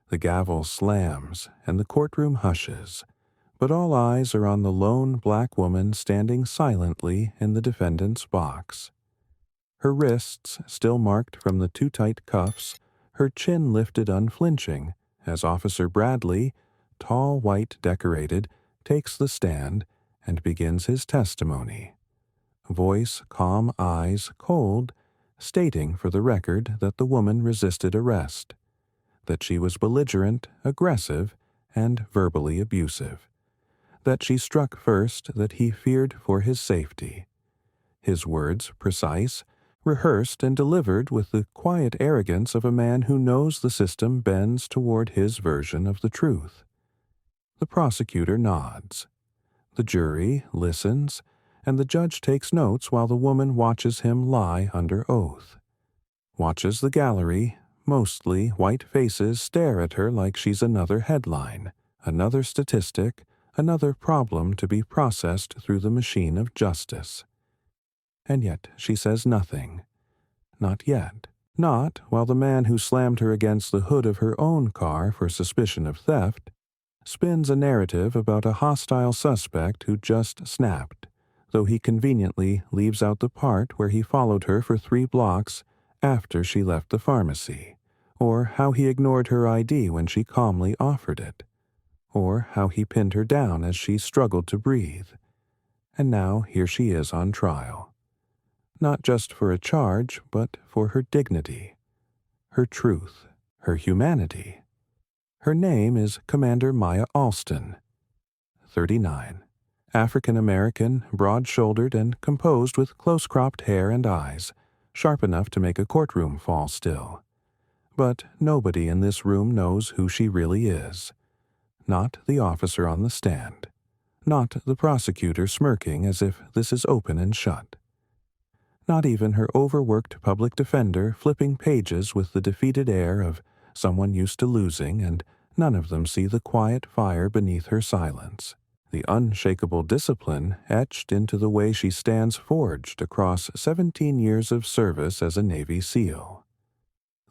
The gavel slams, and the courtroom hushes, but all eyes are on the lone black woman standing silently in the defendant's box. Her wrists still marked from the too tight cuffs, her chin lifted unflinching, as Officer Bradley, tall, white, decorated, takes the stand and begins his testimony. Voice calm, eyes cold, stating for the record that the woman resisted arrest, that she was belligerent, aggressive, and verbally abusive, that she struck first, that he feared for his safety. His words precise, rehearsed and delivered with the quiet arrogance of a man who knows the system bends toward his version of the truth. The prosecutor nods. The jury listens, and the judge takes notes while the woman watches him lie under oath. Watches the gallery, mostly white faces stare at her like she's another headline, another statistic, another problem to be processed through the machine of justice. And yet she says nothing. Not yet. Not while the man who slammed her against the hood of her own car for suspicion of theft spins a narrative about a hostile suspect who just snapped, though he conveniently leaves out the part where he followed her for 3 blocks after she left the pharmacy, or how he ignored her ID when she calmly offered it, or how he pinned her down as she struggled to breathe. And now here she is on trial. Not just for a charge, but for her dignity, her truth, her humanity. Her name is Commander Maya Alston, 39, African-American, broad-shouldered, and composed with close-cropped hair and eyes, sharp enough to make a courtroom fall still. But nobody in this room knows who she really is. Not the officer on the stand. Not the prosecutor smirking as if this is open and shut. Not even her overworked public defender flipping pages with the defeated air of someone used to losing, and none of them see the quiet fire beneath her silence, the unshakable discipline etched into the way she stands forged across 17 years of service as a Navy SEAL.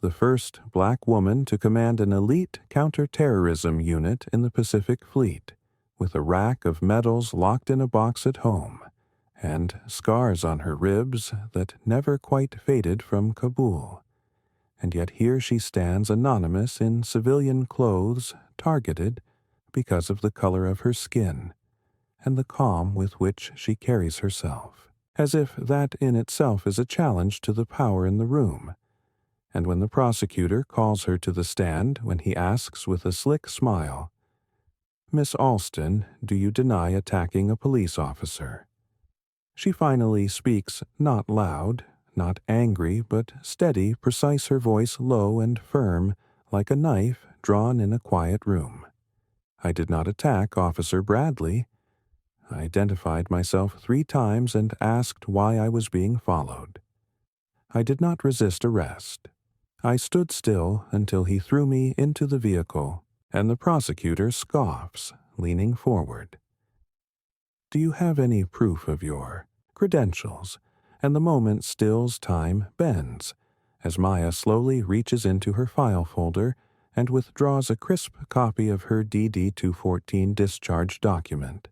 The first black woman to command an elite counterterrorism unit in the Pacific Fleet, with a rack of medals locked in a box at home, and scars on her ribs that never quite faded from Kabul. And yet here she stands anonymous in civilian clothes, targeted because of the color of her skin, and the calm with which she carries herself, as if that in itself is a challenge to the power in the room. And when the prosecutor calls her to the stand, when he asks with a slick smile, "Miss Alston, do you deny attacking a police officer?" She finally speaks not loud, not angry, but steady, precise, her voice low and firm, like a knife drawn in a quiet room. "I did not attack Officer Bradley. I identified myself 3 times and asked why I was being followed. I did not resist arrest. I stood still until he threw me into the vehicle," and the prosecutor scoffs, leaning forward. "Do you have any proof of your credentials?" And the moment stills, time bends, as Maya slowly reaches into her file folder and withdraws a crisp copy of her DD-214 discharge document.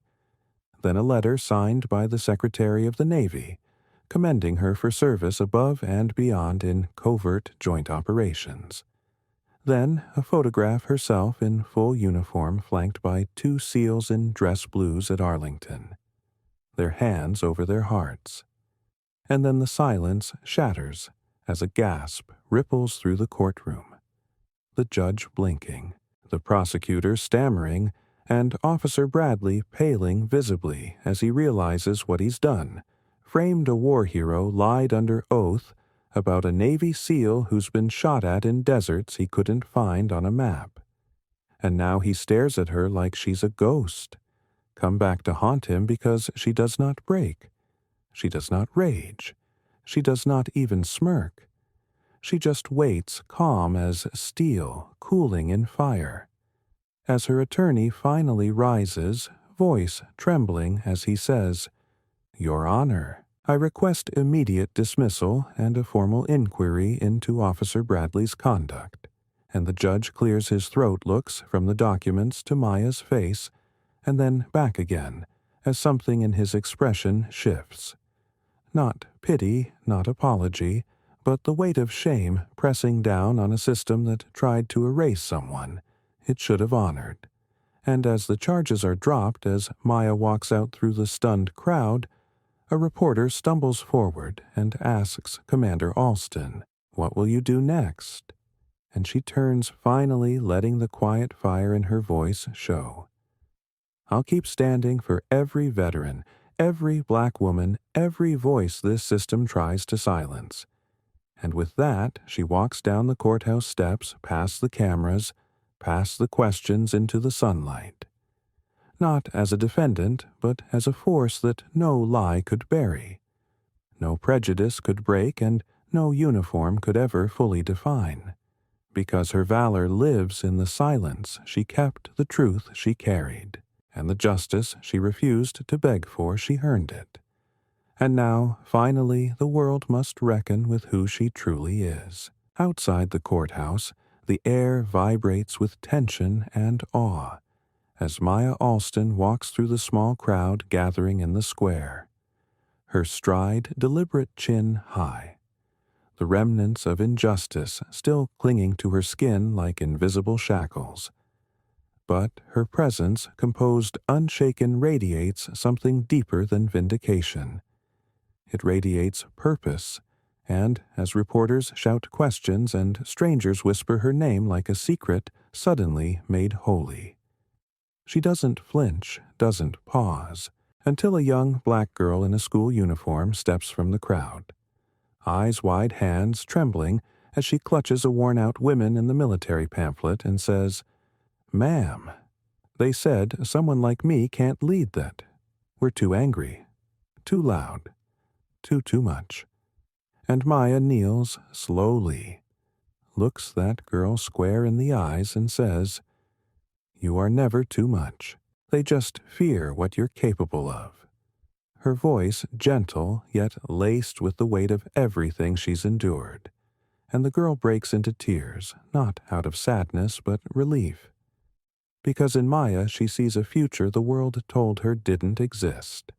Then a letter signed by the Secretary of the Navy, commending her for service above and beyond in covert joint operations. Then a photograph herself in full uniform flanked by 2 SEALs in dress blues at Arlington, their hands over their hearts. And then the silence shatters as a gasp ripples through the courtroom. The judge blinking, the prosecutor stammering, and Officer Bradley paling visibly as he realizes what he's done. Framed a war hero, lied under oath about a Navy SEAL who's been shot at in deserts he couldn't find on a map. And now he stares at her like she's a ghost, come back to haunt him because she does not break. She does not rage. She does not even smirk. She just waits calm as steel cooling in fire. As her attorney finally rises, voice trembling as he says, "Your Honor, I request immediate dismissal and a formal inquiry into Officer Bradley's conduct, and the judge clears his throat, looks from the documents to Maya's face, and then back again, as something in his expression shifts. Not pity, not apology, but the weight of shame pressing down on a system that tried to erase someone it should have honored. And as the charges are dropped, as Maya walks out through the stunned crowd, a reporter stumbles forward and asks Commander Alston, "What will you do next?" And she turns, finally letting the quiet fire in her voice show. "I'll keep standing for every veteran, every black woman, every voice this system tries to silence." And with that, she walks down the courthouse steps, past the cameras, past the questions into the sunlight. Not as a defendant, but as a force that no lie could bury, no prejudice could break, and no uniform could ever fully define. Because her valor lives in the silence she kept, the truth she carried, and the justice she refused to beg for, she earned it. And now, finally, the world must reckon with who she truly is. Outside the courthouse, the air vibrates with tension and awe as Maya Alston walks through the small crowd gathering in the square. Her stride, deliberate chin high, the remnants of injustice still clinging to her skin like invisible shackles. But her presence, composed, unshaken, radiates something deeper than vindication. It radiates purpose, and as reporters shout questions and strangers whisper her name like a secret suddenly made holy, she doesn't flinch, doesn't pause, until a young black girl in a school uniform steps from the crowd. Eyes wide, hands trembling as she clutches a worn-out "Women in the Military" pamphlet and says, "Ma'am, they said someone like me can't lead that. We're too angry, too loud, too much." And Maya kneels slowly, looks that girl square in the eyes and says, "You are never too much. They just fear what you're capable of." Her voice gentle, yet laced with the weight of everything she's endured. And the girl breaks into tears, not out of sadness but relief. Because in Maya she sees a future the world told her didn't exist.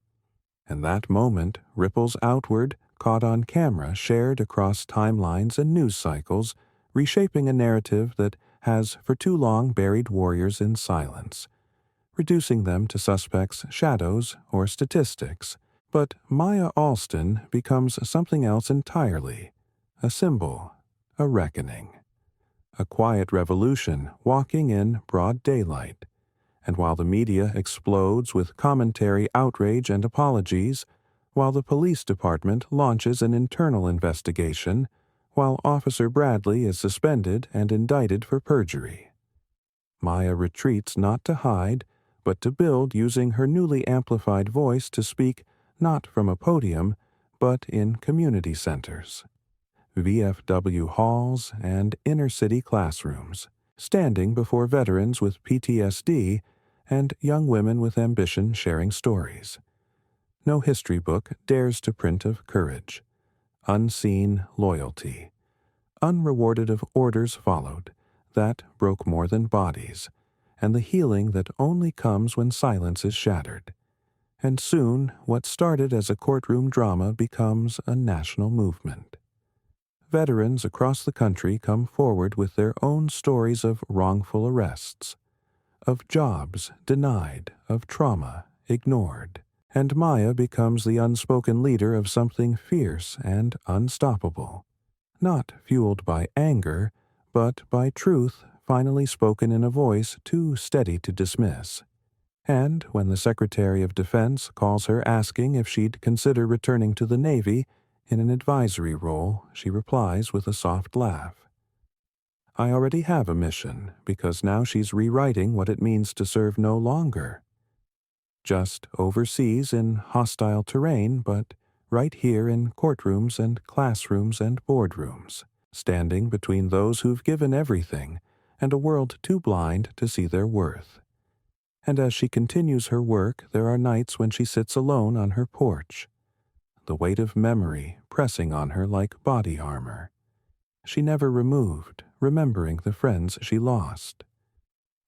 And that moment ripples outward, caught on camera, shared across timelines and news cycles, reshaping a narrative that has for too long buried warriors in silence, reducing them to suspects, shadows, or statistics. But Maya Alston becomes something else entirely, a symbol, a reckoning, a quiet revolution walking in broad daylight. And while the media explodes with commentary, outrage, and apologies, while the police department launches an internal investigation, while Officer Bradley is suspended and indicted for perjury, Maya retreats not to hide, but to build, using her newly amplified voice to speak not from a podium, but in community centers, VFW halls, and inner-city classrooms, standing before veterans with PTSD and young women with ambition sharing stories. No history book dares to print of courage, unseen loyalty, unrewarded of orders followed, that broke more than bodies, and the healing that only comes when silence is shattered. And soon, what started as a courtroom drama becomes a national movement. Veterans across the country come forward with their own stories of wrongful arrests, of jobs denied, of trauma ignored, and Maya becomes the unspoken leader of something fierce and unstoppable, not fueled by anger, but by truth finally spoken in a voice too steady to dismiss. And when the Secretary of Defense calls her asking if she'd consider returning to the Navy in an advisory role, she replies with a soft laugh. I already have a mission, because now she's rewriting what it means to serve no longer. Just overseas in hostile terrain, but right here in courtrooms and classrooms and boardrooms, standing between those who've given everything and a world too blind to see their worth. And as she continues her work, there are nights when she sits alone on her porch, the weight of memory pressing on her like body armor. she never removed, remembering the friends she lost.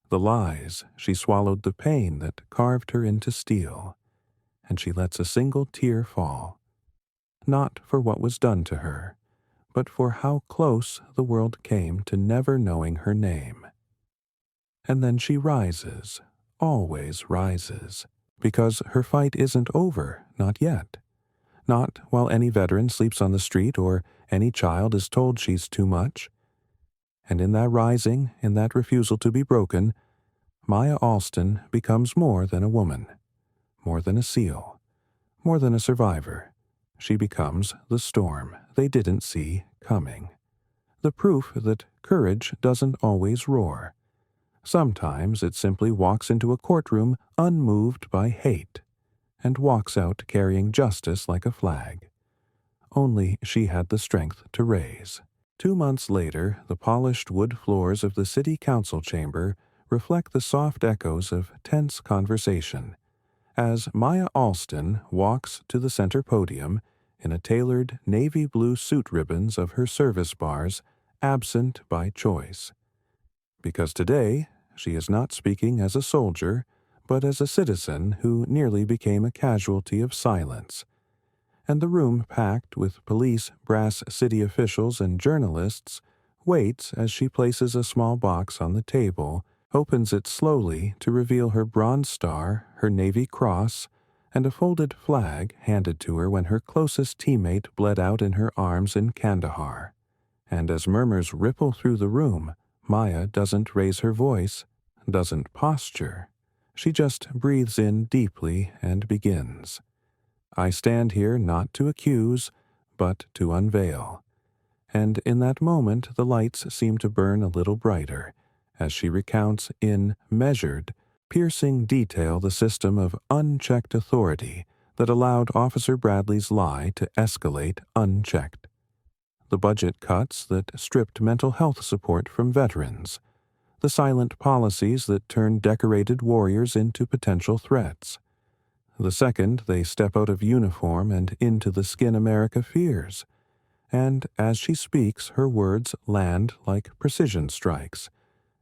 The lies, she swallowed the pain that carved her into steel, and she lets a single tear fall, not for what was done to her, but for how close the world came to never knowing her name. And then she rises, always rises, because her fight isn't over, not yet. Not while any veteran sleeps on the street or any child is told she's too much. And in that rising, in that refusal to be broken, Maya Alston becomes more than a woman, more than a SEAL, more than a survivor. She becomes the storm they didn't see coming. The proof that courage doesn't always roar. Sometimes it simply walks into a courtroom unmoved by hate, and walks out carrying justice like a flag. Only she had the strength to raise. 2 months later, the polished wood floors of the city council chamber reflect the soft echoes of tense conversation, as Maya Alston walks to the center podium in a tailored navy blue suit ribbons of her service bars, absent by choice. Because today, she is not speaking as a soldier, but as a citizen who nearly became a casualty of silence. And the room packed with police, brass city officials, and journalists waits as she places a small box on the table, opens it slowly to reveal her Bronze Star, her Navy Cross, and a folded flag handed to her when her closest teammate bled out in her arms in Kandahar. And as murmurs ripple through the room, Maya doesn't raise her voice, doesn't posture. She just breathes in deeply and begins. I stand here not to accuse, but to unveil. And in that moment the lights seem to burn a little brighter, as she recounts in measured, piercing detail the system of unchecked authority that allowed Officer Bradley's lie to escalate unchecked. The budget cuts that stripped mental health support from veterans, the silent policies that turned decorated warriors into potential threats. The second they step out of uniform and into the skin America fears. And as she speaks, her words land like precision strikes,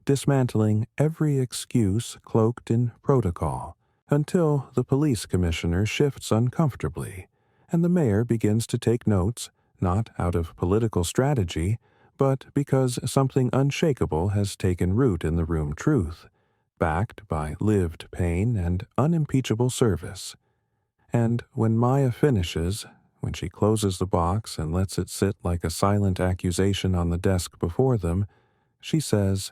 dismantling every excuse cloaked in protocol, until the police commissioner shifts uncomfortably, and the mayor begins to take notes, not out of political strategy, but because something unshakable has taken root in the room truth, backed by lived pain and unimpeachable service. And when Maya finishes, when she closes the box and lets it sit like a silent accusation on the desk before them, she says,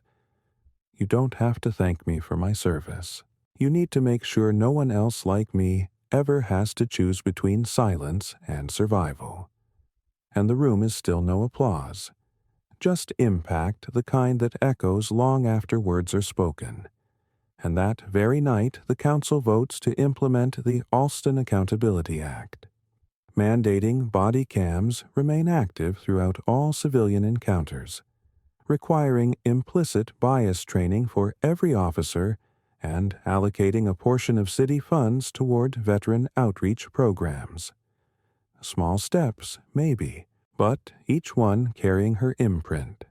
"You don't have to thank me for my service. You need to make sure no one else like me ever has to choose between silence and survival." And the room is still no applause, just impact, the kind that echoes long after words are spoken. And that very night the council votes to implement the Alston Accountability Act. Mandating body cams remain active throughout all civilian encounters, requiring implicit bias training for every officer, and allocating a portion of city funds toward veteran outreach programs. Small steps, maybe, but each one carrying her imprint.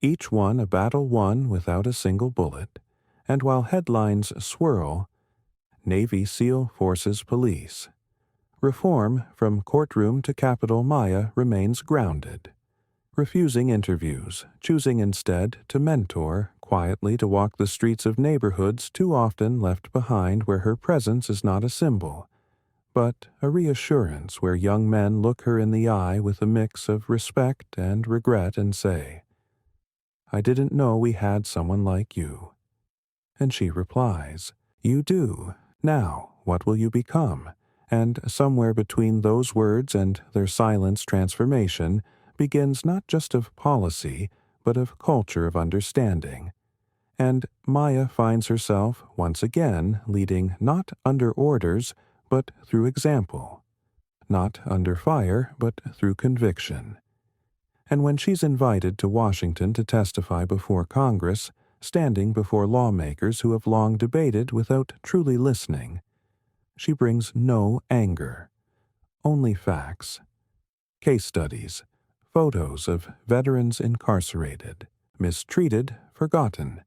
Each one a battle won without a single bullet, and while headlines swirl, Navy SEAL Forces Police. Reform from courtroom to Capitol Maya remains grounded. Refusing interviews, choosing instead to mentor, quietly to walk the streets of neighborhoods too often left behind where her presence is not a symbol, but a reassurance where young men look her in the eye with a mix of respect and regret and say, "I didn't know we had someone like you." And she replies, "You do. Now, what will you become?" And somewhere between those words and their silence transformation begins not just of policy, but of culture of understanding. And Maya finds herself once again leading not under orders, but through example, not under fire, but through conviction. And when she's invited to Washington to testify before Congress, standing before lawmakers who have long debated without truly listening, she brings no anger, only facts, case studies, photos of veterans incarcerated, mistreated, forgotten,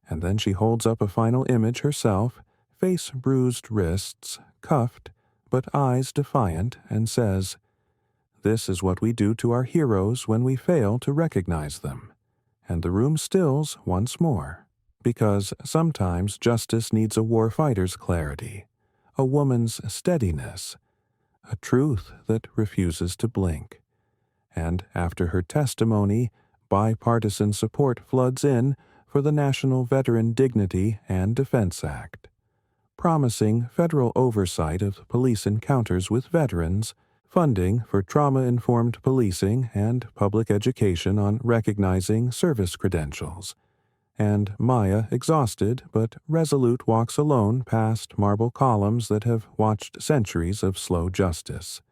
and then she holds up a final image herself, face-bruised wrists, cuffed, but eyes defiant, and says, "This is what we do to our heroes when we fail to recognize them." And the room stills once more, because sometimes justice needs a warfighter's clarity, a woman's steadiness, a truth that refuses to blink. And after her testimony, bipartisan support floods in for the National Veteran Dignity and Defense Act, promising federal oversight of police encounters with veterans, funding for trauma-informed policing and public education on recognizing service credentials. And Maya, exhausted but resolute, walks alone past marble columns that have watched centuries of slow justice,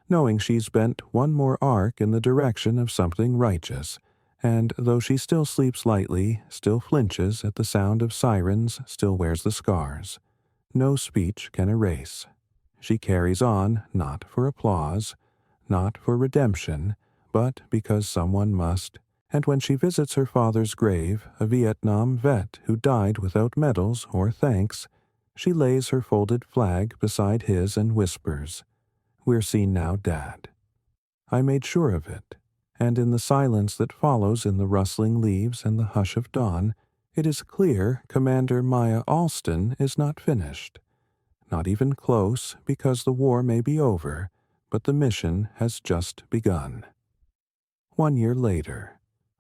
knowing she's bent one more arc in the direction of something righteous, and though she still sleeps lightly, still flinches at the sound of sirens, still wears the scars, no speech can erase. She carries on, not for applause, not for redemption, but because someone must. And when she visits her father's grave, a Vietnam vet who died without medals or thanks, she lays her folded flag beside his and whispers, "We're seen now, Dad." I made sure of it, and in the silence that follows in the rustling leaves and the hush of dawn, it is clear Commander Maya Alston is not finished. Not even close, because the war may be over, but the mission has just begun. 1 year later,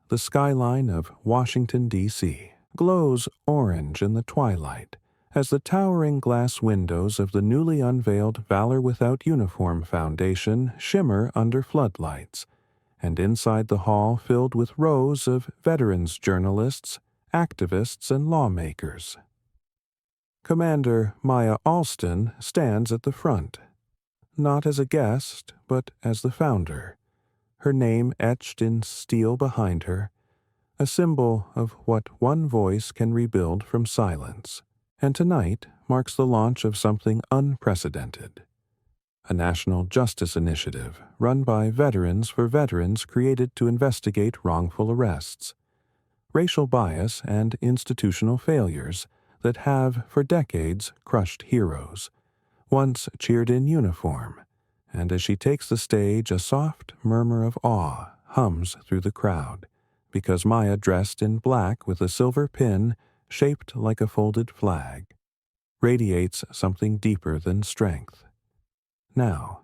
the skyline of Washington, D.C. glows orange in the twilight as the towering glass windows of the newly unveiled Valor Without Uniform Foundation shimmer under floodlights, and inside the hall filled with rows of veterans journalists, activists, and lawmakers. Commander Maya Alston stands at the front, not as a guest, but as the founder, her name etched in steel behind her, a symbol of what one voice can rebuild from silence. And tonight marks the launch of something unprecedented. A national justice initiative run by Veterans for Veterans created to investigate wrongful arrests, racial bias, and institutional failures that have, for decades, crushed heroes, once cheered in uniform, and as she takes the stage, a soft murmur of awe hums through the crowd, because Maya, dressed in black with a silver pin shaped like a folded flag, radiates something deeper than strength. Now,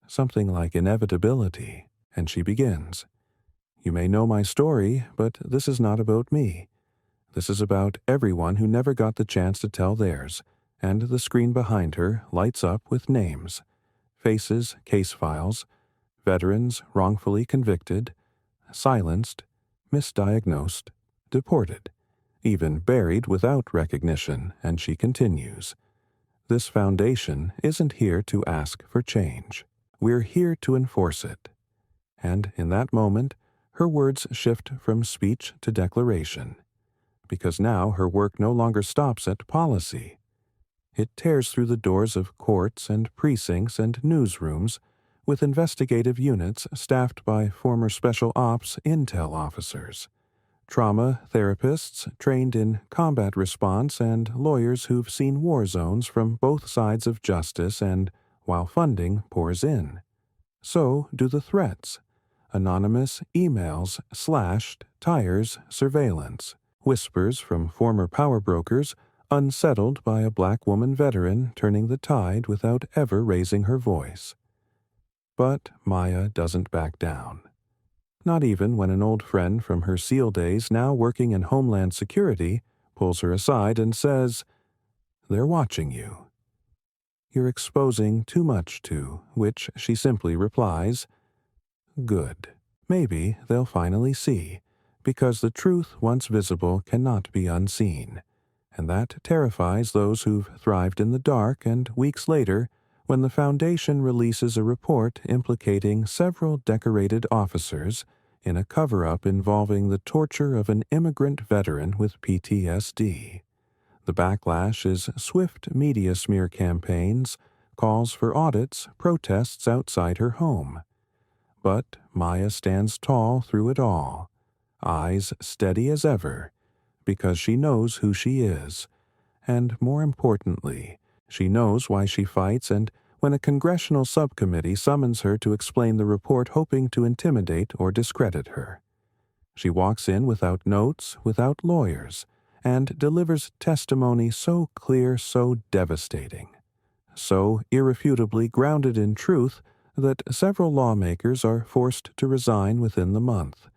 something like inevitability, and she begins. "You may know my story, but this is not about me. This is about everyone who never got the chance to tell theirs," and the screen behind her lights up with names, faces, case files, veterans wrongfully convicted, silenced, misdiagnosed, deported, even buried without recognition, and she continues. This foundation isn't here to ask for change. We're here to enforce it. And in that moment, her words shift from speech to declaration, because now her work no longer stops at policy. It tears through the doors of courts and precincts and newsrooms with investigative units staffed by former special ops intel officers, trauma therapists trained in combat response, and lawyers who've seen war zones from both sides of justice, and while funding pours in, so do the threats. Anonymous emails, slashed tires, surveillance, whispers from former power brokers, unsettled by a black woman veteran turning the tide without ever raising her voice. But Maya doesn't back down. Not even when an old friend from her SEAL days, now working in Homeland Security, pulls her aside and says, "They're watching you. You're exposing too much to," which she simply replies, "Good. Maybe they'll finally see, because the truth once visible cannot be unseen." And that terrifies those who've thrived in the dark, and weeks later, when the Foundation releases a report implicating several decorated officers in a cover-up involving the torture of an immigrant veteran with PTSD. The backlash is swift media smear campaigns, calls for audits, protests outside her home. But Maya stands tall through it all, eyes steady as ever, because she knows who she is, and more importantly, she knows why she fights, and when a congressional subcommittee summons her to explain the report hoping to intimidate or discredit her. She walks in without notes, without lawyers, and delivers testimony so clear, so devastating, so irrefutably grounded in truth that several lawmakers are forced to resign within the month,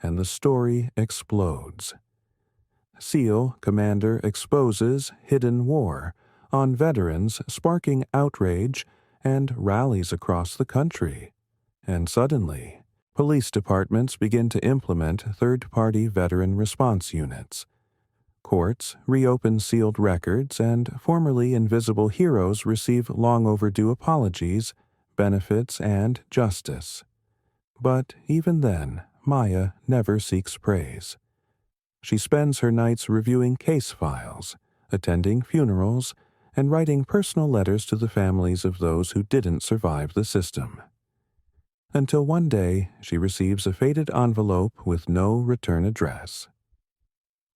and the story explodes. SEAL Commander exposes hidden war on veterans, sparking outrage and rallies across the country. And suddenly, police departments begin to implement third-party veteran response units. Courts reopen sealed records, and formerly invisible heroes receive long-overdue apologies, benefits, and justice. But even then, Maya never seeks praise. She spends her nights reviewing case files, attending funerals, and writing personal letters to the families of those who didn't survive the system. Until one day, she receives a faded envelope with no return address.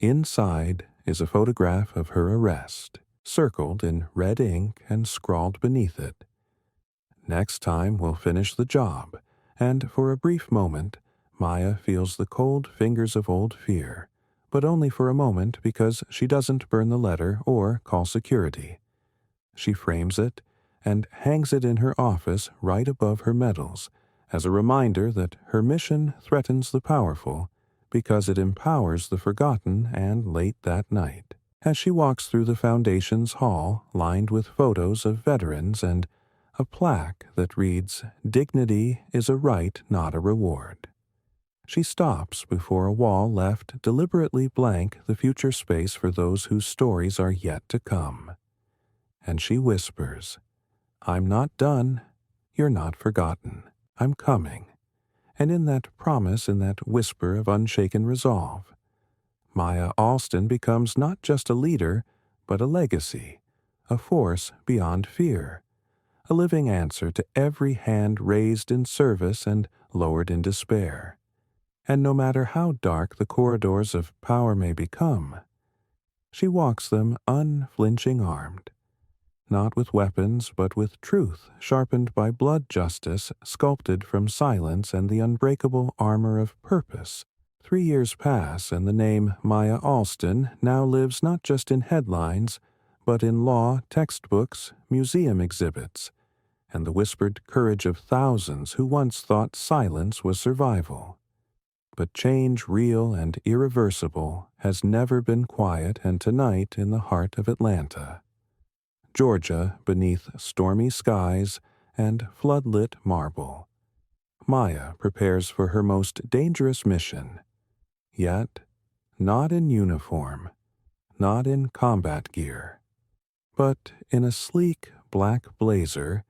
Inside is a photograph of her arrest, circled in red ink and scrawled beneath it. Next time we'll finish the job, and for a brief moment, Maya feels the cold fingers of old fear, but only for a moment because she doesn't burn the letter or call security. She frames it and hangs it in her office right above her medals as a reminder that her mission threatens the powerful because it empowers the forgotten. And late that night, as she walks through the Foundation's hall lined with photos of veterans and a plaque that reads, "Dignity is a right, not a reward," she stops before a wall left deliberately blank, the future space for those whose stories are yet to come. And she whispers, "I'm not done. You're not forgotten. I'm coming." And in that promise, in that whisper of unshaken resolve, Maya Alston becomes not just a leader, but a legacy, a force beyond fear, a living answer to every hand raised in service and lowered in despair. And no matter how dark the corridors of power may become, she walks them unflinching armed, not with weapons but with truth sharpened by blood, justice sculpted from silence, and the unbreakable armor of purpose. 3 years pass, and the name Maya Alston now lives not just in headlines, but in law textbooks, museum exhibits, and the whispered courage of thousands who once thought silence was survival. But change, real and irreversible, has never been quiet, and tonight in the heart of Atlanta, Georgia, beneath stormy skies and floodlit marble, Maya prepares for her most dangerous mission. Yet, not in uniform, not in combat gear, but in a sleek black blazer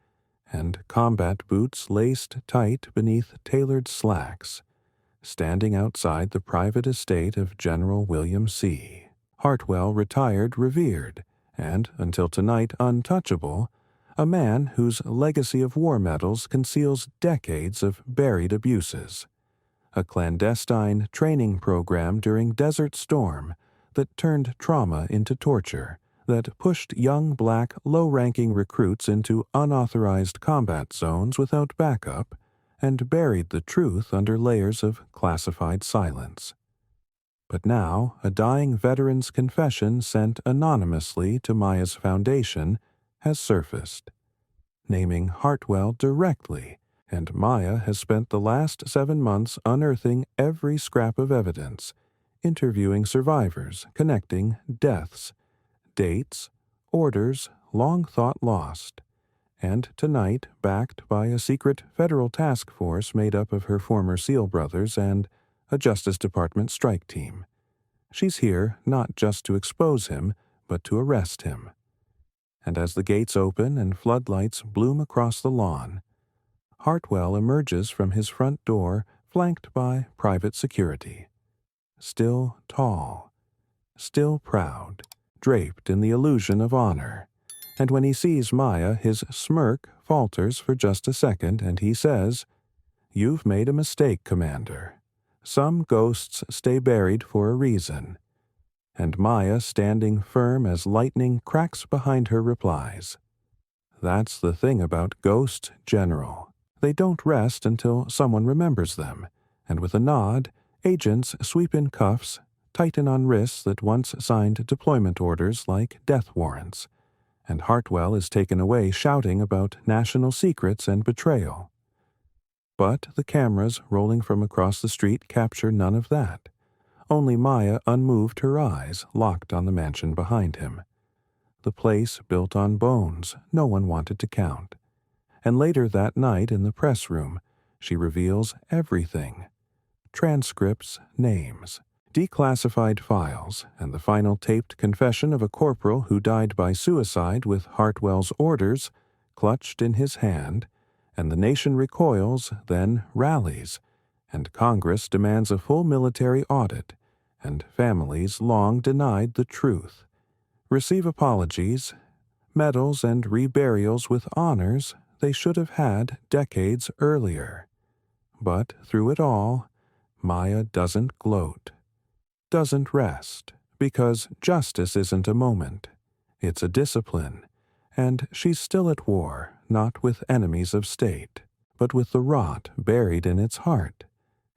and combat boots laced tight beneath tailored slacks, standing outside the private estate of General William C. Hartwell, retired, revered, and, until tonight, untouchable, a man whose legacy of war medals conceals decades of buried abuses, a clandestine training program during Desert Storm that turned trauma into torture, that pushed young black low-ranking recruits into unauthorized combat zones without backup, and buried the truth under layers of classified silence. But now, a dying veteran's confession sent anonymously to Maya's foundation has surfaced, naming Hartwell directly, and Maya has spent the last 7 months unearthing every scrap of evidence, interviewing survivors, connecting deaths, dates, orders long thought lost, and tonight, backed by a secret federal task force made up of her former SEAL brothers and a Justice Department strike team, she's here not just to expose him, but to arrest him. And as the gates open and floodlights bloom across the lawn, Hartwell emerges from his front door flanked by private security, still tall, still proud, draped in the illusion of honor. And when he sees Maya, his smirk falters for just a second, and he says, "You've made a mistake, Commander. Some ghosts stay buried for a reason." And Maya, standing firm as lightning cracks behind her, replies, "That's the thing about ghosts, General. They don't rest until someone remembers them." And with a nod, agents sweep in cuffs, tighten on wrists that once signed deployment orders like death warrants, and Hartwell is taken away shouting about national secrets and betrayal. But the cameras rolling from across the street capture none of that. Only Maya unmoved, her eyes locked on the mansion behind him. The place built on bones no one wanted to count. And later that night in the press room, she reveals everything. Transcripts, names, declassified files, and the final taped confession of a corporal who died by suicide with Hartwell's orders clutched in his hand, and the nation recoils, then rallies, and Congress demands a full military audit, and families long denied the truth receive apologies, medals, and reburials with honors they should have had decades earlier. But through it all, Maya doesn't gloat, doesn't rest, because justice isn't a moment. It's a discipline, and she's still at war, not with enemies of state, but with the rot buried in its heart.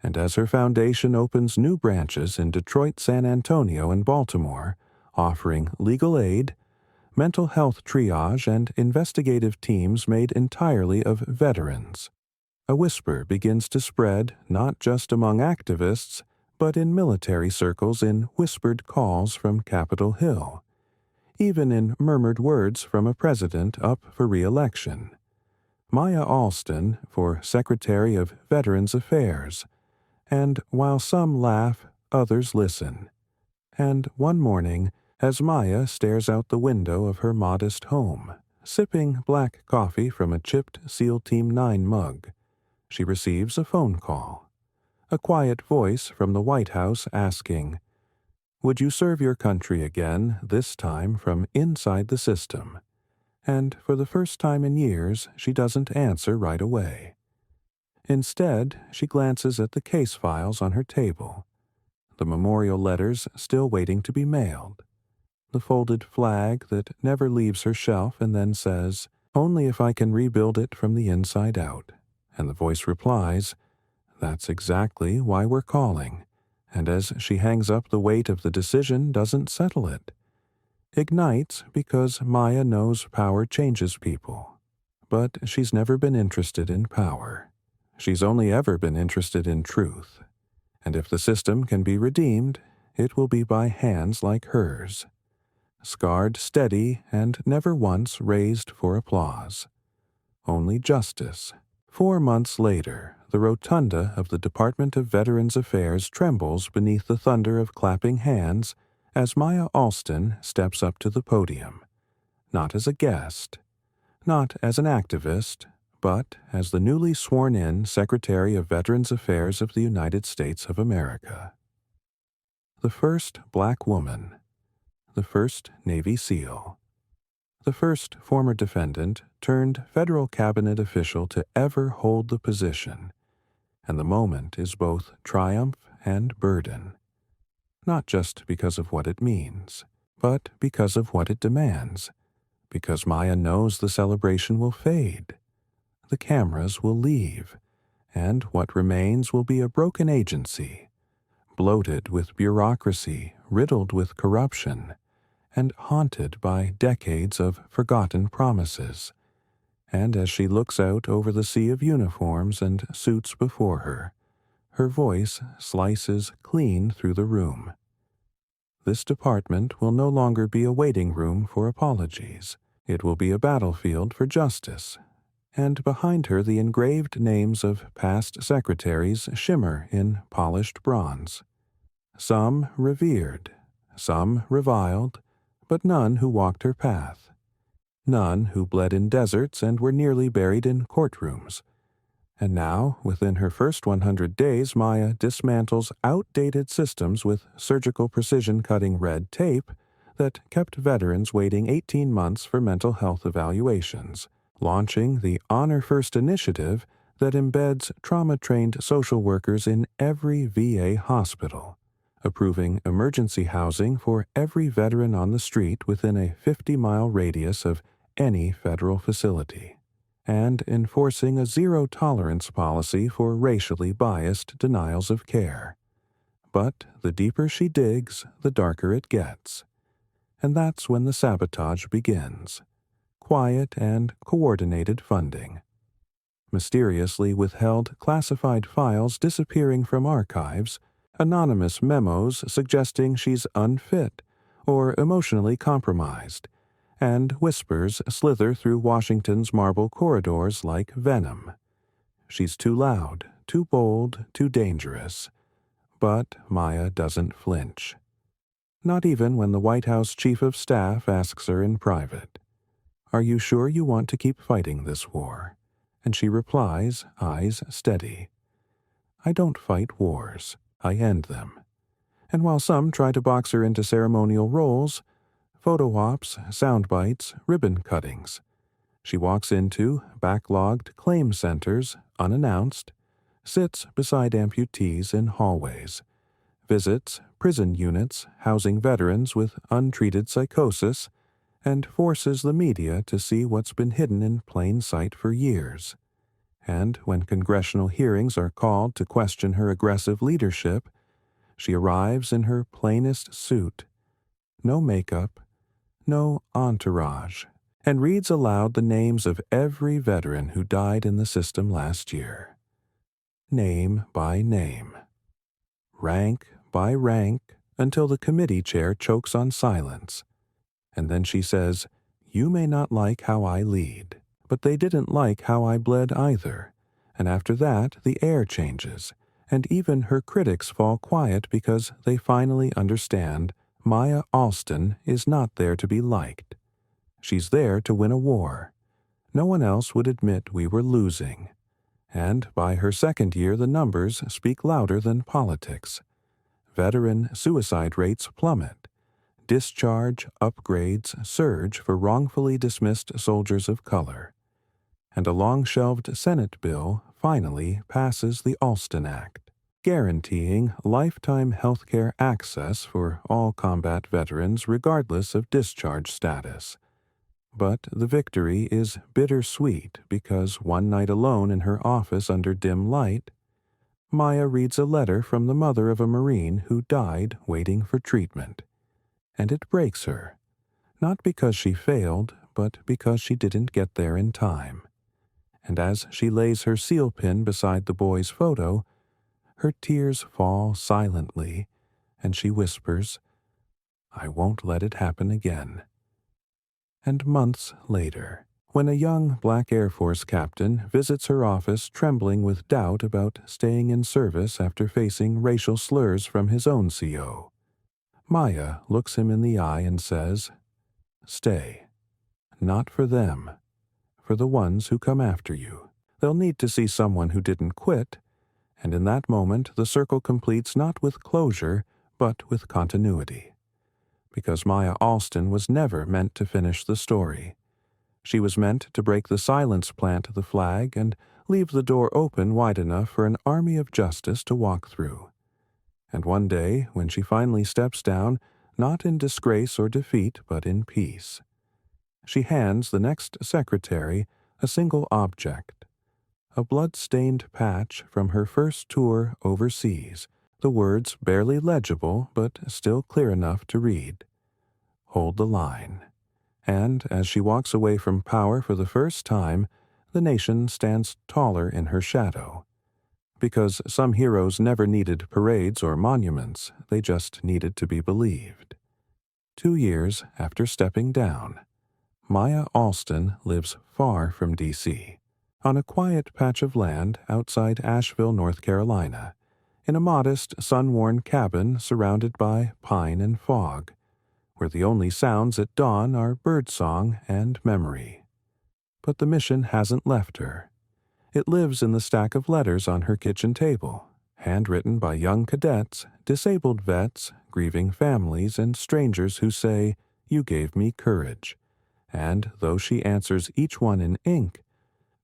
And as her foundation opens new branches in Detroit, San Antonio, and Baltimore, offering legal aid, mental health triage, and investigative teams made entirely of veterans, a whisper begins to spread not just among activists, but in military circles, in whispered calls from Capitol Hill, even in murmured words from a president up for re-election. Maya Alston for Secretary of Veterans Affairs, and while some laugh, others listen. And one morning, as Maya stares out the window of her modest home, sipping black coffee from a chipped SEAL Team 9 mug, she receives a phone call. A quiet voice from the White House asking, "Would you serve your country again, this time from inside the system?" And for the first time in years, she doesn't answer right away. Instead, she glances at the case files on her table, the memorial letters still waiting to be mailed, the folded flag that never leaves her shelf and then says, "Only if I can rebuild it from the inside out." And the voice replies, "That's exactly why we're calling." And as she hangs up, the weight of the decision doesn't settle it. Ignites because Maya knows power changes people. But she's never been interested in power. She's only ever been interested in truth. And if the system can be redeemed, it will be by hands like hers, scarred steady and never once raised for applause. Only justice. 4 months later, the rotunda of the Department of Veterans Affairs trembles beneath the thunder of clapping hands as Maya Alston steps up to the podium, not as a guest, not as an activist, but as the newly sworn-in Secretary of Veterans Affairs of the United States of America. The first black woman, the first Navy SEAL, the first former defendant turned federal cabinet official to ever hold the position, and the moment is both triumph and burden, not just because of what it means, but because of what it demands, because Maya knows the celebration will fade, the cameras will leave, and what remains will be a broken agency, bloated with bureaucracy, riddled with corruption, and haunted by decades of forgotten promises. And as she looks out over the sea of uniforms and suits before her, her voice slices clean through the room. This department will no longer be a waiting room for apologies. It will be a battlefield for justice. And behind her the engraved names of past secretaries shimmer in polished bronze. Some revered, some reviled, but none who walked her path. None who bled in deserts and were nearly buried in courtrooms. And now, within her first 100 days, Maya dismantles outdated systems with surgical precision cutting red tape that kept veterans waiting 18 months for mental health evaluations, launching the Honor First initiative that embeds trauma-trained social workers in every VA hospital, approving emergency housing for every veteran on the street within a 50-mile radius of any federal facility, and enforcing a zero-tolerance policy for racially biased denials of care. But the deeper she digs, the darker it gets. And that's when the sabotage begins. Quiet and coordinated funding. Mysteriously withheld classified files disappearing from archives, anonymous memos suggesting she's unfit or emotionally compromised, and whispers slither through Washington's marble corridors like venom. She's too loud, too bold, too dangerous. But Maya doesn't flinch. Not even when the White House Chief of Staff asks her in private, "Are you sure you want to keep fighting this war?" And she replies, eyes steady, "I don't fight wars, I end them." And while some try to box her into ceremonial roles, photo ops, sound bites, ribbon cuttings, she walks into backlogged claim centers unannounced, sits beside amputees in hallways, visits prison units housing veterans with untreated psychosis, and forces the media to see what's been hidden in plain sight for years. And when congressional hearings are called to question her aggressive leadership, she arrives in her plainest suit, no makeup, no entourage, and reads aloud the names of every veteran who died in the system last year. Name by name. Rank by rank, until the committee chair chokes on silence. And then she says, "You may not like how I lead, but they didn't like how I bled either." And after that, the air changes, and even her critics fall quiet because they finally understand Maya Alston is not there to be liked. She's there to win a war. No one else would admit we were losing. And by her second year, the numbers speak louder than politics. Veteran suicide rates plummet. Discharge upgrades surge for wrongfully dismissed soldiers of color. And a long-shelved Senate bill finally passes the Alston Act, guaranteeing lifetime health care access for all combat veterans regardless of discharge status. But the victory is bittersweet because one night alone in her office under dim light, Maya reads a letter from the mother of a Marine who died waiting for treatment. And it breaks her, not because she failed, but because she didn't get there in time. And as she lays her seal pin beside the boy's photo, her tears fall silently, and she whispers, "I won't let it happen again." And months later, when a young black Air Force captain visits her office trembling with doubt about staying in service after facing racial slurs from his own CO, Maya looks him in the eye and says, "Stay. Not for them. For the ones who come after you. They'll need to see someone who didn't quit." And in that moment, the circle completes not with closure, but with continuity. Because Maya Alston was never meant to finish the story. She was meant to break the silence, plant the flag, and leave the door open wide enough for an army of justice to walk through. And one day, when she finally steps down, not in disgrace or defeat, but in peace, she hands the next secretary a single object, a blood-stained patch from her first tour overseas, the words barely legible but still clear enough to read, "Hold the line." And as she walks away from power for the first time, the nation stands taller in her shadow. Because some heroes never needed parades or monuments, they just needed to be believed. 2 years after stepping down, Maya Alston lives far from D.C., on a quiet patch of land outside Asheville, North Carolina, in a modest, sun-worn cabin surrounded by pine and fog, where the only sounds at dawn are birdsong and memory. But the mission hasn't left her. It lives in the stack of letters on her kitchen table, handwritten by young cadets, disabled vets, grieving families, and strangers who say, "You gave me courage." And though she answers each one in ink,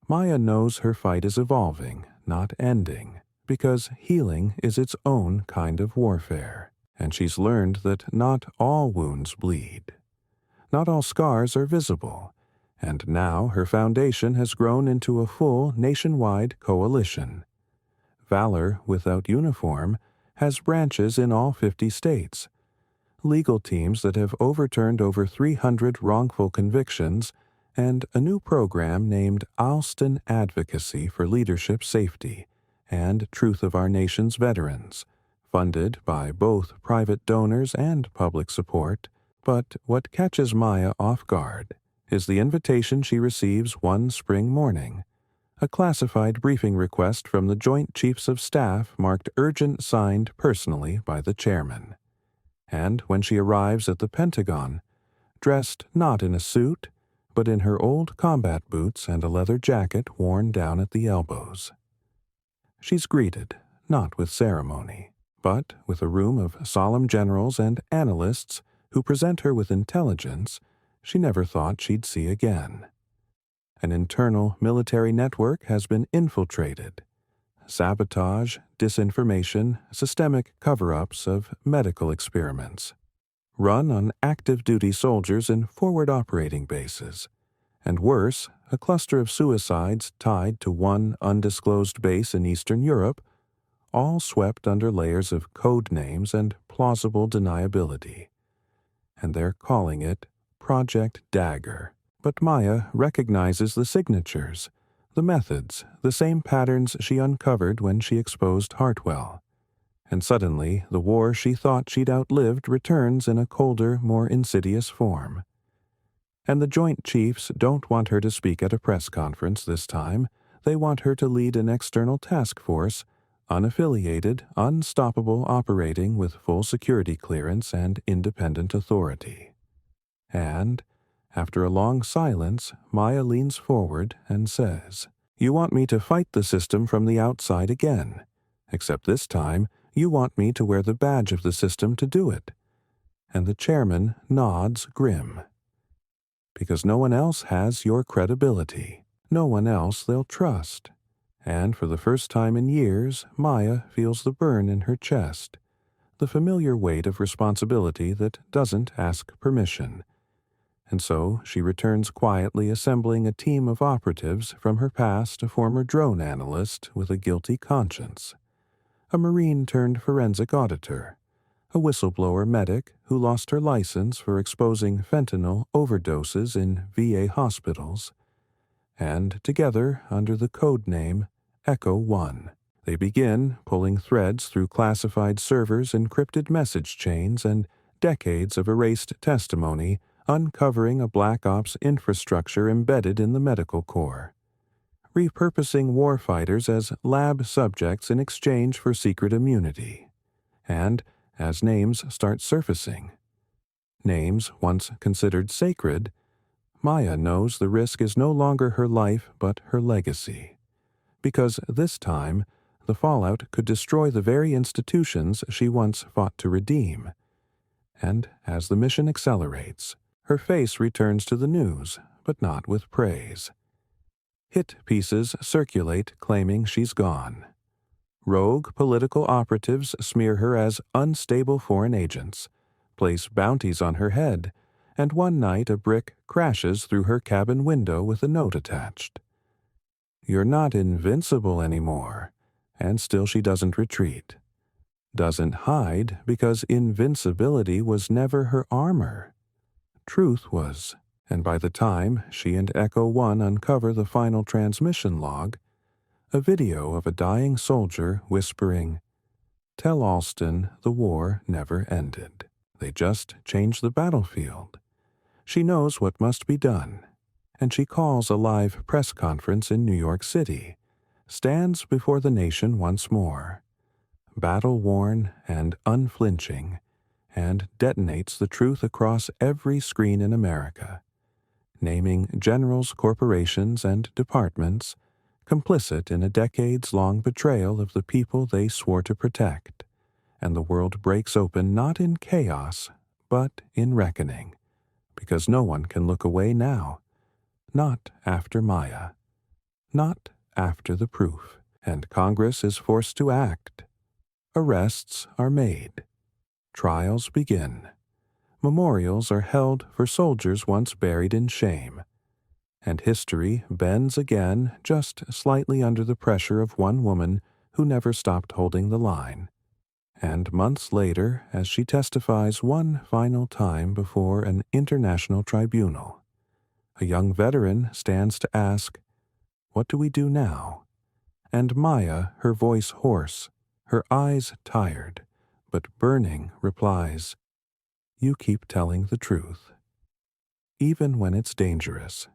Maya knows her fight is evolving, not ending, because healing is its own kind of warfare, and she's learned that not all wounds bleed. Not all scars are visible, and now her foundation has grown into a full nationwide coalition. Valor Without Uniform has branches in all 50 states, legal teams that have overturned over 300 wrongful convictions, and a new program named Alston Advocacy for Leadership Safety and Truth of Our Nation's Veterans, funded by both private donors and public support. But what catches Maya off guard is the invitation she receives one spring morning, a classified briefing request from the Joint Chiefs of Staff marked urgent, signed personally by the chairman. And when she arrives at the Pentagon, dressed not in a suit, but in her old combat boots and a leather jacket worn down at the elbows. She's greeted, not with ceremony, but with a room of solemn generals and analysts who present her with intelligence she never thought she'd see again. An internal military network has been infiltrated. Sabotage, disinformation, systemic cover-ups of medical experiments, run on active-duty soldiers in forward operating bases, and worse, a cluster of suicides tied to one undisclosed base in Eastern Europe, all swept under layers of code names and plausible deniability. And they're calling it Project Dagger. But Maya recognizes the signatures, the methods, the same patterns she uncovered when she exposed Hartwell. And suddenly, the war she thought she'd outlived returns in a colder, more insidious form. And the Joint Chiefs don't want her to speak at a press conference this time. They want her to lead an external task force, unaffiliated, unstoppable, operating with full security clearance and independent authority. And, after a long silence, Maya leans forward and says, "You want me to fight the system from the outside again, except this time you want me to wear the badge of the system to do it." And the chairman nods grim. Because no one else has your credibility, no one else they'll trust. And for the first time in years, Maya feels the burn in her chest, the familiar weight of responsibility that doesn't ask permission. And so she returns quietly assembling a team of operatives from her past, a former drone analyst with a guilty conscience, a Marine-turned-forensic auditor, a whistleblower medic who lost her license for exposing fentanyl overdoses in VA hospitals, and together, under the code name Echo 1, they begin pulling threads through classified servers, encrypted message chains, and decades of erased testimony, uncovering a Black Ops infrastructure embedded in the medical corps, repurposing warfighters as lab subjects in exchange for secret immunity. And as names start surfacing, names once considered sacred, Maya knows the risk is no longer her life but her legacy. Because this time, the fallout could destroy the very institutions she once fought to redeem. And as the mission accelerates, her face returns to the news, but not with praise. Hit pieces circulate claiming she's gone. Rogue political operatives smear her as unstable foreign agents, place bounties on her head, and one night a brick crashes through her cabin window with a note attached. You're not invincible anymore, and still she doesn't retreat. Doesn't hide because invincibility was never her armor. Truth was, and by the time she and Echo 1 uncover the final transmission log, a video of a dying soldier whispering, "Tell Alston the war never ended. They just changed the battlefield." She knows what must be done, and she calls a live press conference in New York City, stands before the nation once more, battle-worn and unflinching, and detonates the truth across every screen in America, naming generals, corporations, and departments complicit in a decades-long betrayal of the people they swore to protect, and the world breaks open not in chaos, but in reckoning, because no one can look away now, not after Maya. not after the proof, and Congress is forced to act. Arrests are made. Trials begin. Memorials are held for soldiers once buried in shame. And history bends again just slightly under the pressure of one woman who never stopped holding the line. And months later, as she testifies one final time before an international tribunal, a young veteran stands to ask, "What do we do now?" And Maya, her voice hoarse, her eyes tired, but burning, replies, "You keep telling the truth." Even when it's dangerous.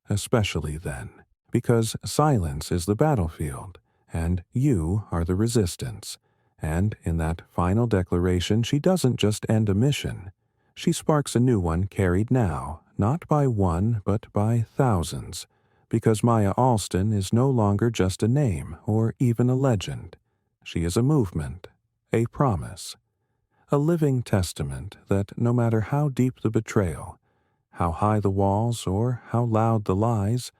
Especially then, because silence is the battlefield, and you are the resistance. And in that final declaration, she doesn't just end a mission. She sparks a new one carried now, not by one, but by thousands, because Maya Alston is no longer just a name or even a legend. She is a movement, a promise, a living testament that no matter how deep the betrayal, how high the walls or how loud the lies,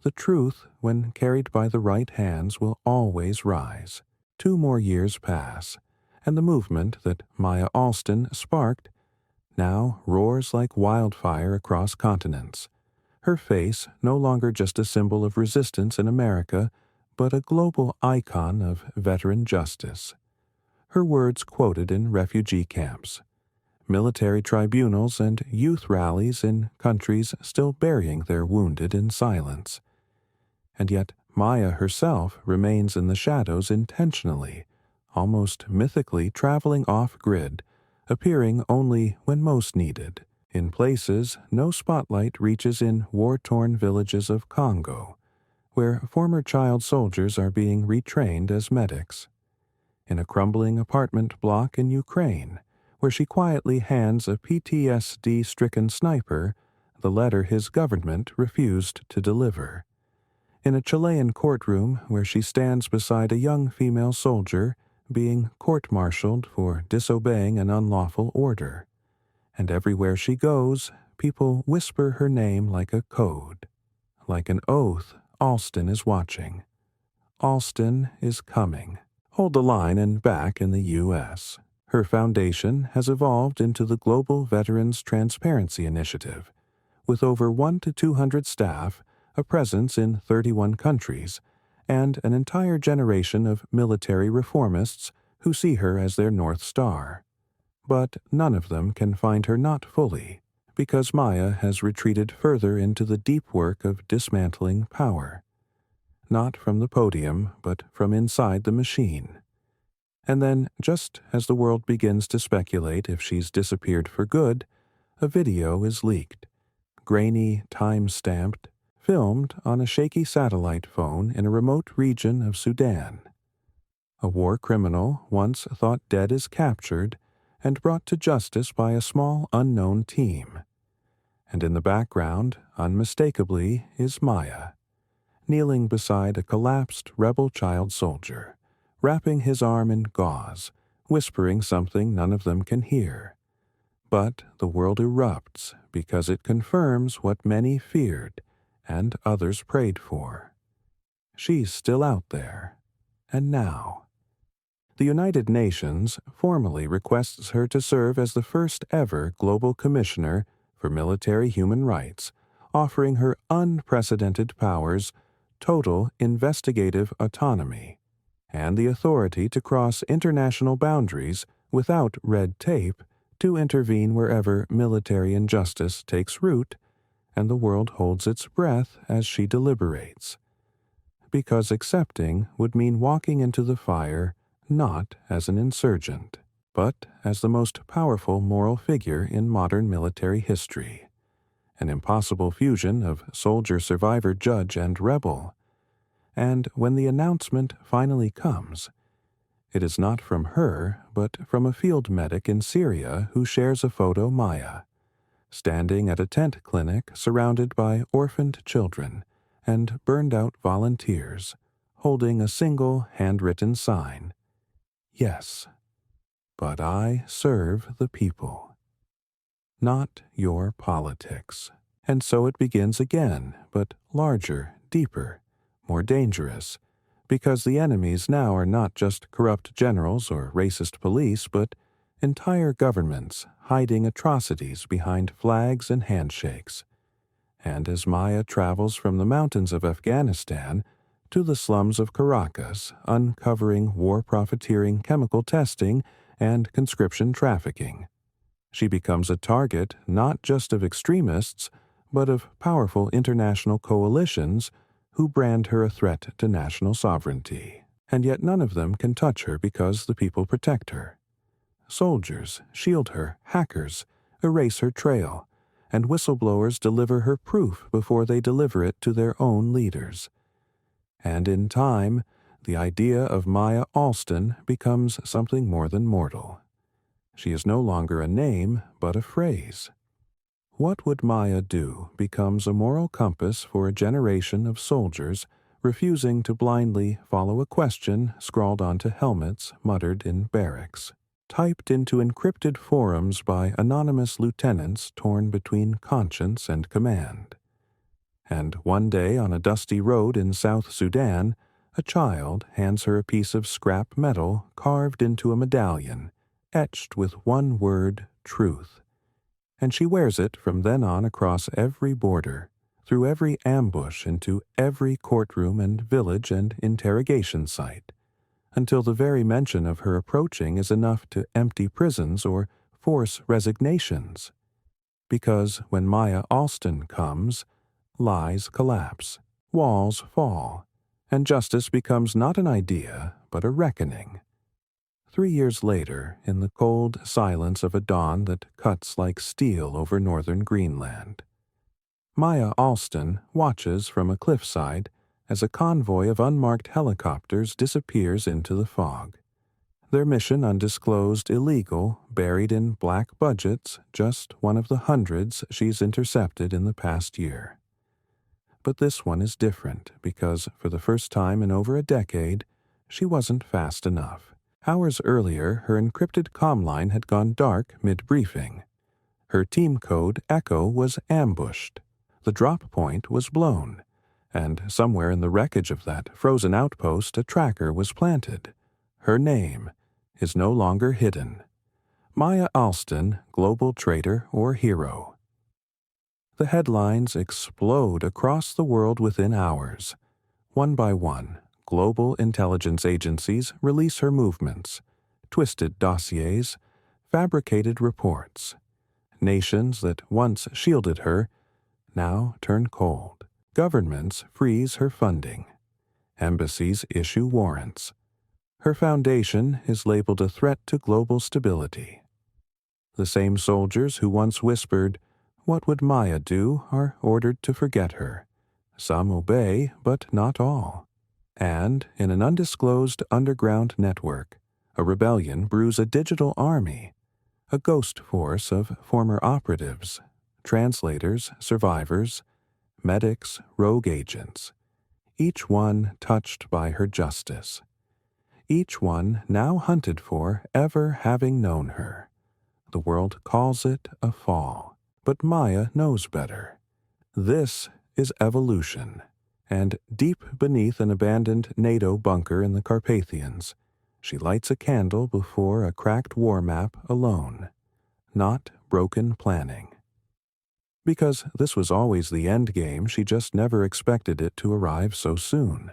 the truth, when carried by the right hands, will always rise. 2 more years pass, and the movement that Maya Alston sparked now roars like wildfire across continents. Her face no longer just a symbol of resistance in America, but a global icon of veteran justice. Her words quoted in refugee camps, military tribunals, and youth rallies in countries still burying their wounded in silence. And yet Maya herself remains in the shadows intentionally, almost mythically traveling off-grid, appearing only when most needed, in places no spotlight reaches, in war-torn villages of Congo, where former child soldiers are being retrained as medics, in a crumbling apartment block in Ukraine, where she quietly hands a PTSD-stricken sniper the letter his government refused to deliver, in a Chilean courtroom where she stands beside a young female soldier being court-martialed for disobeying an unlawful order. And everywhere she goes, people whisper her name like a code. Like an oath, Alston is watching. Alston is coming. Hold the line and back in the U.S. Her foundation has evolved into the Global Veterans Transparency Initiative, with over 100 to 200 staff, a presence in 31 countries, and an entire generation of military reformists who see her as their North Star. But none of them can find her not fully, because Maya has retreated further into the deep work of dismantling power. Not from the podium, but from inside the machine. And then, just as the world begins to speculate if she's disappeared for good, a video is leaked, grainy, time-stamped, filmed on a shaky satellite phone in a remote region of Sudan. A war criminal, once thought dead, is captured and brought to justice by a small unknown team. And in the background, unmistakably, is Maya, kneeling beside a collapsed rebel child soldier, wrapping his arm in gauze, whispering something none of them can hear. But the world erupts because it confirms what many feared and others prayed for. She's still out there, and now. The United Nations formally requests her to serve as the first ever Global Commissioner for Military Human Rights, offering her unprecedented powers, total investigative autonomy, and the authority to cross international boundaries without red tape to intervene wherever military injustice takes root, and the world holds its breath as she deliberates. Because accepting would mean walking into the fire not as an insurgent, but as the most powerful moral figure in modern military history, an impossible fusion of soldier, survivor, judge, and rebel. And when the announcement finally comes, it is not from her, but from a field medic in Syria who shares a photo Maya, standing at a tent clinic surrounded by orphaned children and burned-out volunteers, holding a single handwritten sign. Yes, but I serve the people, not your politics. And so it begins again, but larger, deeper, more dangerous, because the enemies now are not just corrupt generals or racist police, but entire governments hiding atrocities behind flags and handshakes. And as Maya travels from the mountains of Afghanistan to the slums of Caracas, uncovering war-profiteering chemical testing and conscription trafficking, she becomes a target not just of extremists, but of powerful international coalitions who brand her a threat to national sovereignty. And yet none of them can touch her because the people protect her. Soldiers shield her, hackers erase her trail, and whistleblowers deliver her proof before they deliver it to their own leaders. And in time, the idea of Maya Alston becomes something more than mortal. She is no longer a name, but a phrase. What would Maya do becomes a moral compass for a generation of soldiers refusing to blindly follow a question scrawled onto helmets muttered in barracks, typed into encrypted forums by anonymous lieutenants torn between conscience and command. And one day on a dusty road in South Sudan, a child hands her a piece of scrap metal carved into a medallion, etched with one word, truth. And she wears it from then on across every border, through every ambush into every courtroom and village and interrogation site, until the very mention of her approaching is enough to empty prisons or force resignations. Because when Maya Alston comes, lies collapse, walls fall, and justice becomes not an idea, but a reckoning. 3 years later, in the cold silence of a dawn that cuts like steel over northern Greenland, Maya Alston watches from a cliffside as a convoy of unmarked helicopters disappears into the fog. Their mission undisclosed, illegal, buried in black budgets, just one of the hundreds she's intercepted in the past year. But this one is different because, for the first time in over a decade, she wasn't fast enough. Hours earlier, her encrypted comm line had gone dark mid-briefing. Her team code, Echo, was ambushed. The drop point was blown, and somewhere in the wreckage of that frozen outpost a tracker was planted. Her name is no longer hidden. Maya Alston, global traitor or hero. The headlines explode across the world within hours. One by one, global intelligence agencies release her movements, twisted dossiers, fabricated reports. Nations that once shielded her now turn cold. Governments freeze her funding. Embassies issue warrants. Her foundation is labeled a threat to global stability. The same soldiers who once whispered, "What would Maya do?" are ordered to forget her. Some obey, but not all. And, in an undisclosed underground network, a rebellion brews a digital army, a ghost force of former operatives, translators, survivors, medics, rogue agents, each one touched by her justice, each one now hunted for ever having known her. The world calls it a fall, but Maya knows better. This is evolution, and deep beneath an abandoned NATO bunker in the Carpathians, she lights a candle before a cracked war map alone, not broken planning. Because this was always the end game, she just never expected it to arrive so soon.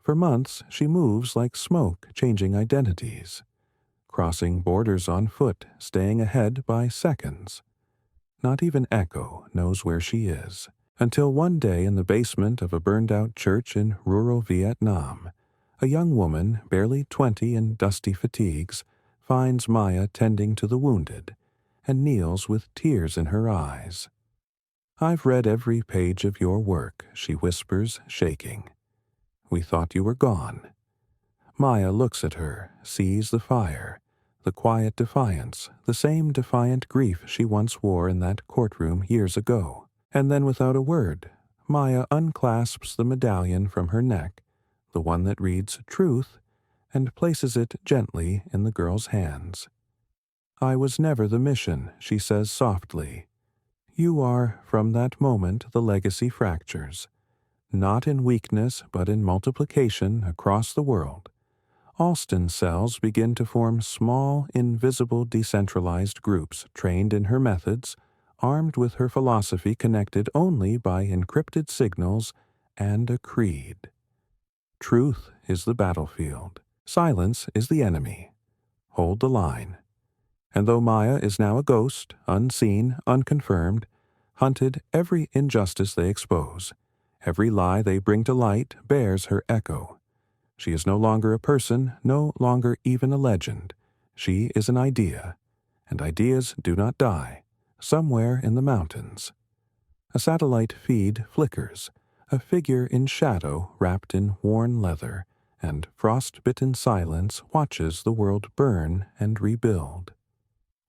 For months, she moves like smoke, changing identities, crossing borders on foot, staying ahead by seconds. Not even Echo knows where she is, until one day in the basement of a burned-out church in rural Vietnam, a young woman, barely 20 in dusty fatigues, finds Maya tending to the wounded, and kneels with tears in her eyes. "I've read every page of your work," she whispers, shaking. "We thought you were gone." Maya looks at her, sees the fire, the quiet defiance, the same defiant grief she once wore in that courtroom years ago. And then without a word, Maya unclasps the medallion from her neck, the one that reads "Truth," and places it gently in the girl's hands. "I was never the mission," she says softly. "You are, from that moment, the legacy fractures. not in weakness but in multiplication across the world, Alston cells begin to form small, invisible, decentralized groups trained in her methods, armed with her philosophy connected only by encrypted signals and a creed. Truth is the battlefield. Silence is the enemy. Hold the line. And though Maya is now a ghost, unseen, unconfirmed, hunted, every injustice they expose, every lie they bring to light bears her echo. She is no longer a person, no longer even a legend. She is an idea, and ideas do not die, somewhere in the mountains. A satellite feed flickers, a figure in shadow wrapped in worn leather, and frost-bitten silence watches the world burn and rebuild.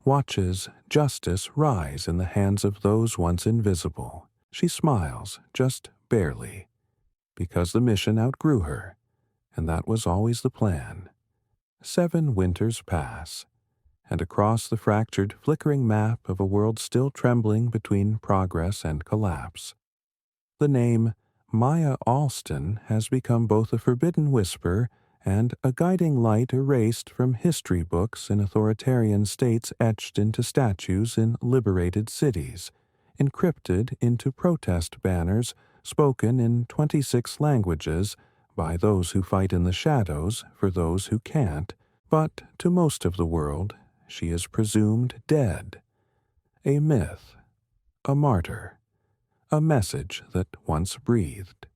Watches justice rise in the hands of those once invisible. She smiles, just barely, because the mission outgrew her, and that was always the plan. 7 winters pass, and across the fractured, flickering map of a world still trembling between progress and collapse, the name Maya Alston has become both a forbidden whisper and a guiding light erased from history books in authoritarian states, etched into statues in liberated cities, encrypted into protest banners spoken in 26 languages by those who fight in the shadows for those who can't, but to most of the world she is presumed dead. A myth, a martyr, a message that once breathed.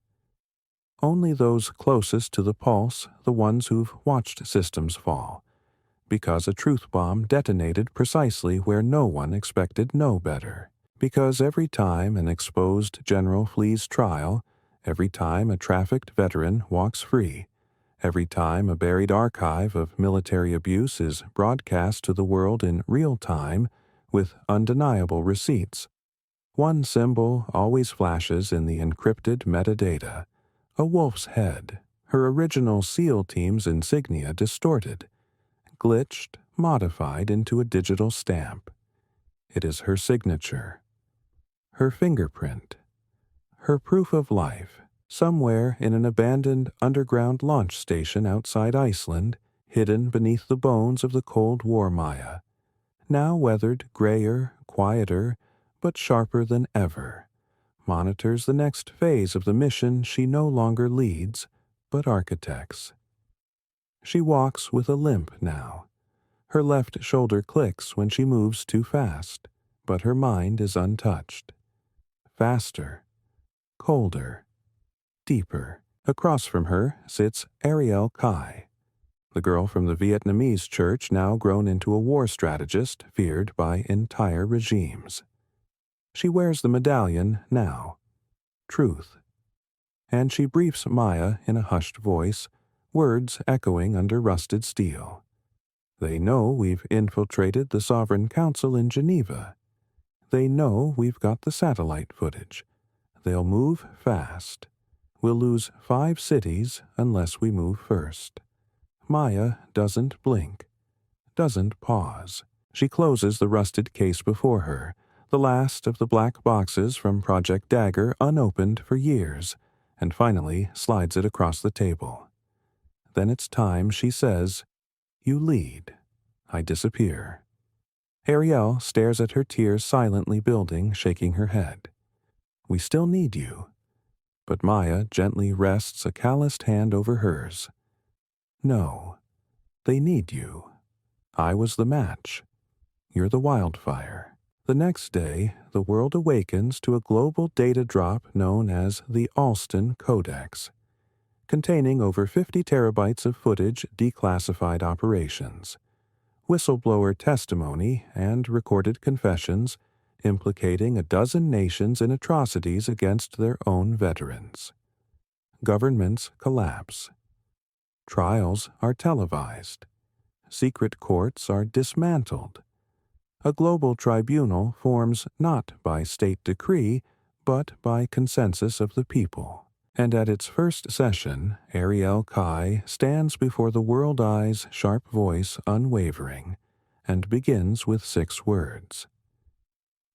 Only those closest to the pulse, the ones who've watched systems fall, because a truth bomb detonated precisely where no one expected no better. Because every time an exposed general flees trial, every time a trafficked veteran walks free, every time a buried archive of military abuse is broadcast to the world in real time with undeniable receipts, one symbol always flashes in the encrypted metadata: a wolf's head, her original SEAL team's insignia distorted, glitched, modified into a digital stamp. It is her signature, her fingerprint, her proof of life, somewhere in an abandoned underground launch station outside Iceland, hidden beneath the bones of the Cold War Maya, now weathered, grayer, quieter, but sharper than ever, monitors the next phase of the mission she no longer leads, but architects. She walks with a limp now. Her left shoulder clicks when she moves too fast, but her mind is untouched. Faster, colder, deeper. Across from her sits Ariel Kai, the girl from the Vietnamese church now grown into a war strategist feared by entire regimes. She wears the medallion now, truth, and she briefs Maya in a hushed voice, words echoing under rusted steel. They know we've infiltrated the Sovereign Council in Geneva. They know we've got the satellite footage. They'll move fast. We'll lose 5 cities unless we move first. Maya doesn't blink, doesn't pause. She closes the rusted case before her, the last of the black boxes from Project Dagger unopened for years, and finally slides it across the table. Then it's time, she says, "You lead. I disappear." Ariel stares at her tears silently building, shaking her head. "We still need you." But Maya gently rests a calloused hand over hers. "No, they need you. I was the match. You're the wildfire." The next day, the world awakens to a global data drop known as the Alston Codex, containing over 50 terabytes of footage, declassified operations, whistleblower testimony, and recorded confessions implicating a dozen nations in atrocities against their own veterans. Governments collapse. Trials are televised. Secret courts are dismantled. A global tribunal forms not by state decree, but by consensus of the people. And at its first session, Ariel Kai stands before the world eye's sharp voice unwavering, and begins with 6 words.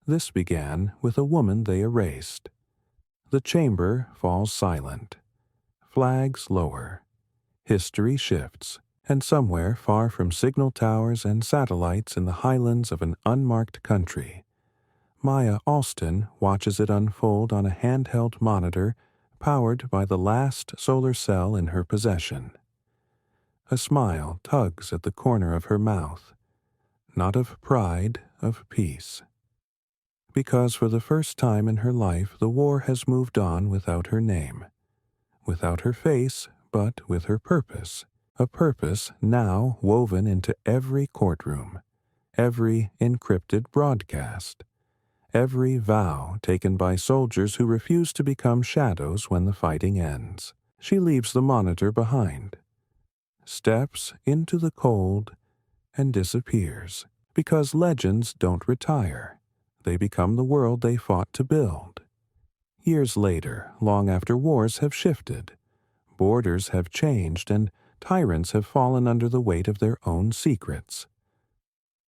This began with a woman they erased. The chamber falls silent. Flags lower. History shifts, and somewhere far from signal towers and satellites in the highlands of an unmarked country, Maya Alston watches it unfold on a handheld monitor powered by the last solar cell in her possession. A smile tugs at the corner of her mouth, not of pride, of peace. Because for the first time in her life the war has moved on without her name, without her face, but with her purpose, a purpose now woven into every courtroom, every encrypted broadcast, every vow taken by soldiers who refuse to become shadows when the fighting ends. She leaves the monitor behind, steps into the cold, and disappears, because legends don't retire. They become the world they fought to build. Years later, long after wars have shifted, borders have changed, and tyrants have fallen under the weight of their own secrets.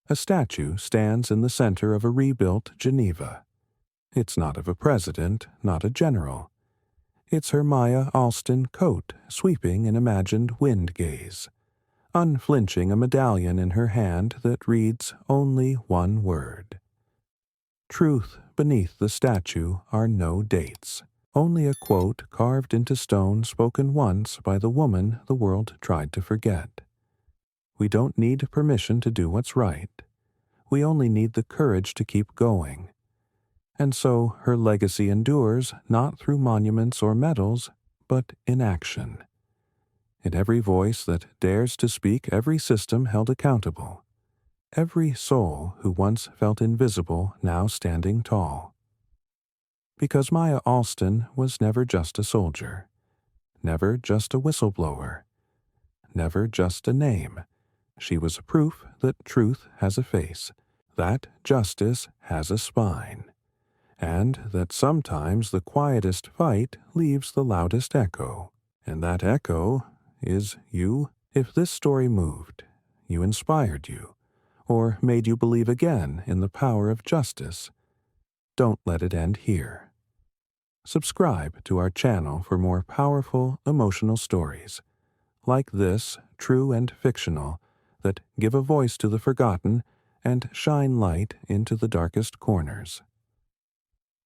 A statue stands in the center of a rebuilt Geneva. It's not of a president, not a general. It's her Maya Alston coat sweeping in imagined wind gaze, unflinching a medallion in her hand that reads only one word. Truth beneath the statue are no dates, only a quote carved into stone spoken once by the woman the world tried to forget. We don't need permission to do what's right. We only need the courage to keep going. And so her legacy endures not through monuments or medals, but in action. In every voice that dares to speak, every system held accountable, every soul who once felt invisible now standing tall. Because Maya Alston was never just a soldier, never just a whistleblower, never just a name. She was proof that truth has a face, that justice has a spine, and that sometimes the quietest fight leaves the loudest echo, and that echo is you. If this story moved you, inspired you, or made you believe again in the power of justice, don't let it end here. Subscribe to our channel for more powerful, emotional stories, like this, true and fictional, that give a voice to the forgotten and shine light into the darkest corners.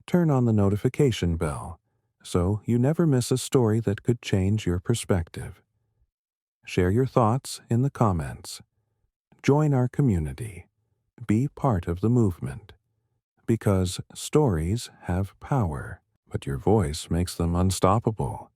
Turn on the notification bell so you never miss a story that could change your perspective. Share your thoughts in the comments. Join our community. Be part of the movement. Because stories have power, but your voice makes them unstoppable.